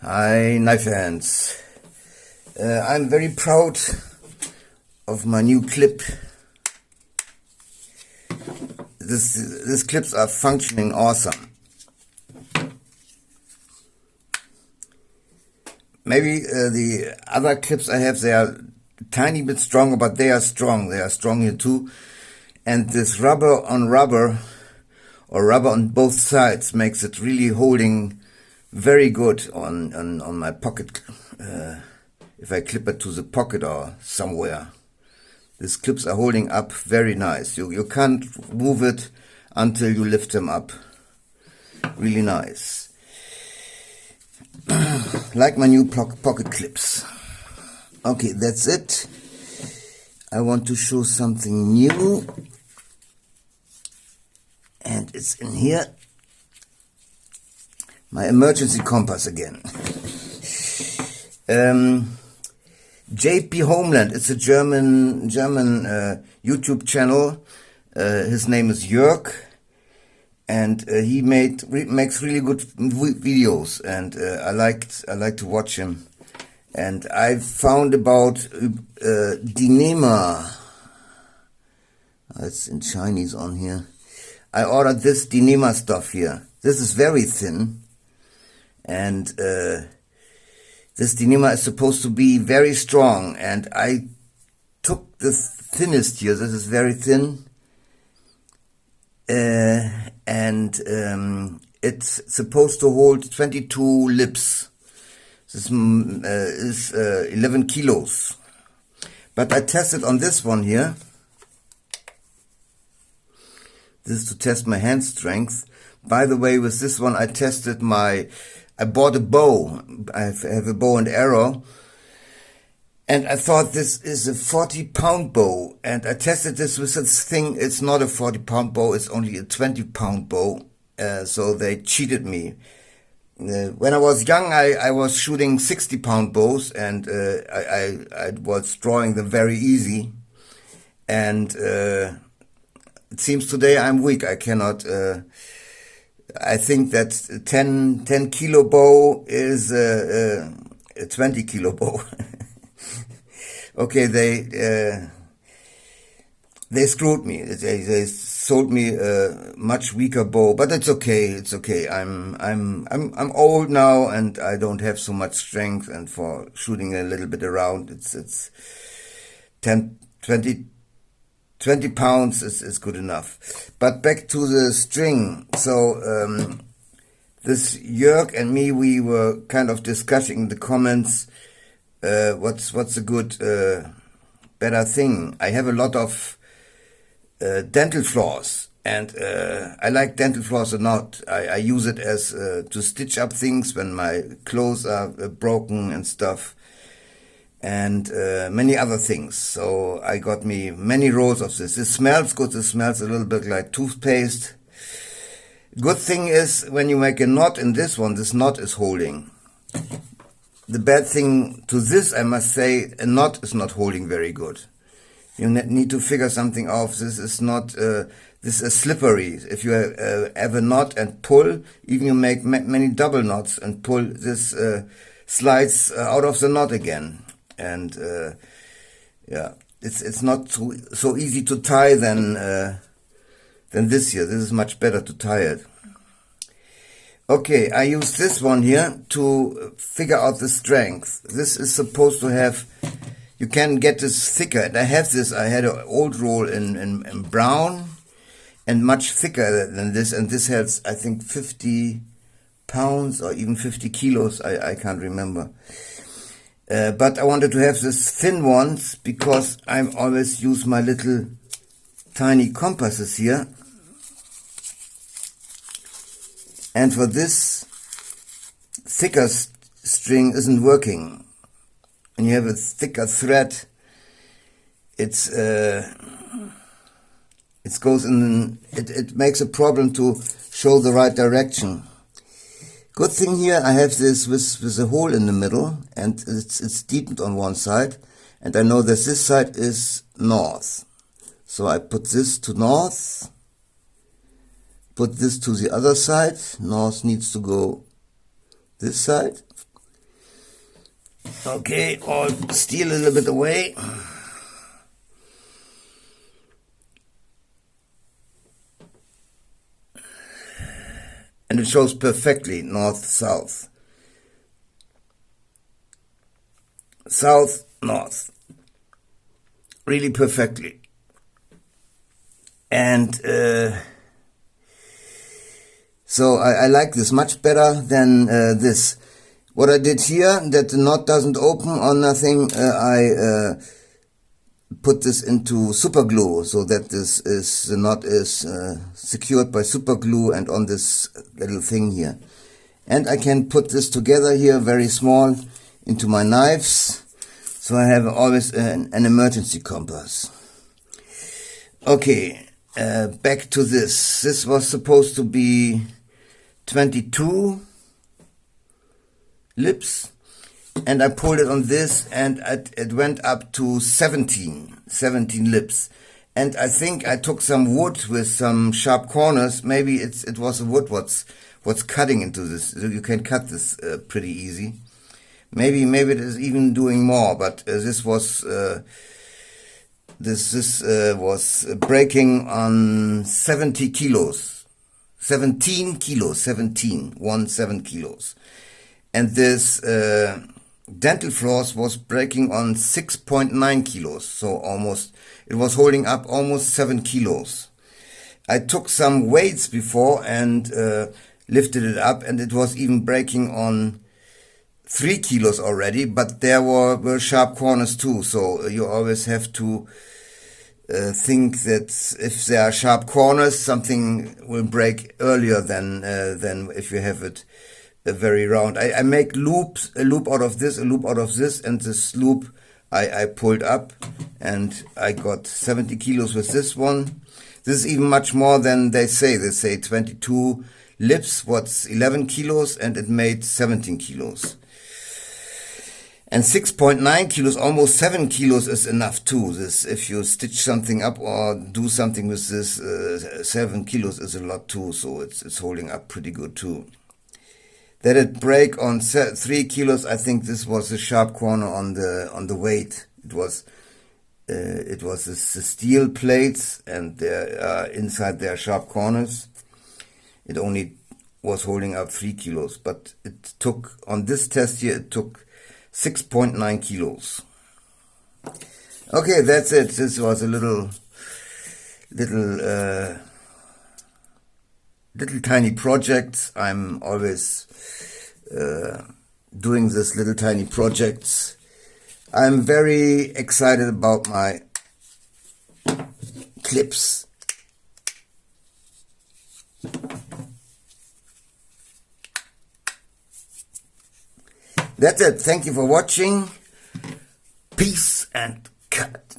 Hi, knife hands. I'm very proud of my new clip. These clips are functioning awesome. Maybe the other clips I have, they are a tiny bit stronger, but they are strong. They are strong here too. And this rubber on rubber, or rubber on both sides, makes it really holding very good on my pocket. If I clip it to the pocket or somewhere, these clips are holding up very nice. You can't move it until you lift them up. Really nice. Like my new pocket clips. Okay, that's it. I want to show something new, and it's in here. My emergency compass again. JP Homeland. It's a German YouTube channel. His name is Jörg, and he makes really good videos, and I like to watch him. And I found about dyneema. It's in Chinese on here. I ordered this dyneema stuff here. This is very thin. And this dyneema is supposed to be very strong, and I took the thinnest here. This is very thin, and it's supposed to hold 22 lips. This is 11 kilos. But I tested on this one here. This is to test my hand strength. By the way, with this one I tested I bought a bow. I have a bow and arrow, and I thought this is a 40-pound bow, and I tested this with this thing. It's not a 40-pound bow, it's only a 20-pound bow, so they cheated me. When I was young, I was shooting 60-pound bows, and I was drawing them very easy, and it seems today I'm weak. I cannot... I think that 10 kilo bow is a 20 kilo bow. Okay, they screwed me. They sold me a much weaker bow, but it's okay. It's okay. I'm old now, and I don't have so much strength. And for shooting a little bit around, it's 20 pounds is good enough. But back to the string. So this Jörg and me, we were kind of discussing in the comments what's a good better thing. I have a lot of dental floss, and I like dental floss or not. I use it as to stitch up things when my clothes are broken and stuff, and many other things. So I got me many rolls of this. It smells good. It smells a little bit like toothpaste. Good thing is, when you make a knot in this one, this knot is holding. The bad thing to this, I must say, a knot is not holding very good. You need to figure something out. This is not, this is slippery. If you have a knot and pull, even you make many double knots and pull, this slides out of the knot again. And yeah, it's not so easy to tie than this here. This is much better to tie it. Okay, I use this one here to figure out the strength. This is supposed to have, you can get this thicker. And I have this, I had an old roll in brown and much thicker than this. And this has, I think, 50 pounds or even 50 kilos. I can't remember. But I wanted to have this thin ones because I always use my little tiny compasses here. And for this, thicker string isn't working. And you have a thicker thread, it goes in, it makes a problem to show the right direction. Good thing here, I have this with a hole in the middle, and it's deepened on one side, and I know that this side is north. So I put this to north, put this to the other side. North needs to go this side, Okay, I'll steal a little bit away. And it shows perfectly north-south. South-north. Really perfectly. And so I like this much better than this. What I did here, that the knot doesn't open or nothing, I put this into super glue so that the knot is secured by super glue and on this little thing here. And I can put this together here very small into my knives, so I have always an emergency compass. Okay, back to this. This was supposed to be 22 lips, and I pulled it on this, and it went up to 17 lips. And I think I took some wood with some sharp corners. Maybe it was a wood what's cutting into this. You can cut this pretty easy. Maybe it is even doing more, but this was was breaking on 70 kilos. 17 kilos, 17 kilos. And this dental floss was breaking on 6.9 kilos, so almost, it was holding up almost 7 kilos. I took some weights before and lifted it up, and it was even breaking on 3 kilos already, but there were sharp corners too, so you always have to think that if there are sharp corners, something will break earlier than if you have it very round. I make loops, a loop out of this, a loop out of this, and this loop I pulled up, and I got 70 kilos with this one. This is even much more than they say. They say 22 lips, what's 11 kilos, and it made 17 kilos. And 6.9 kilos, almost 7 kilos is enough too. This, if you stitch something up or do something with this, 7 kilos is a lot too, so it's holding up pretty good too. That it break on 3 kilos, I think this was a sharp corner on the weight. It was the steel plates, and inside there are sharp corners. It only was holding up 3 kilos, but it took, on this test here, it took 6.9 kilos. Okay, that's it. This was a little tiny project. I'm always doing this little tiny projects. I'm very excited about my clips. That's it. Thank you for watching. Peace and cut.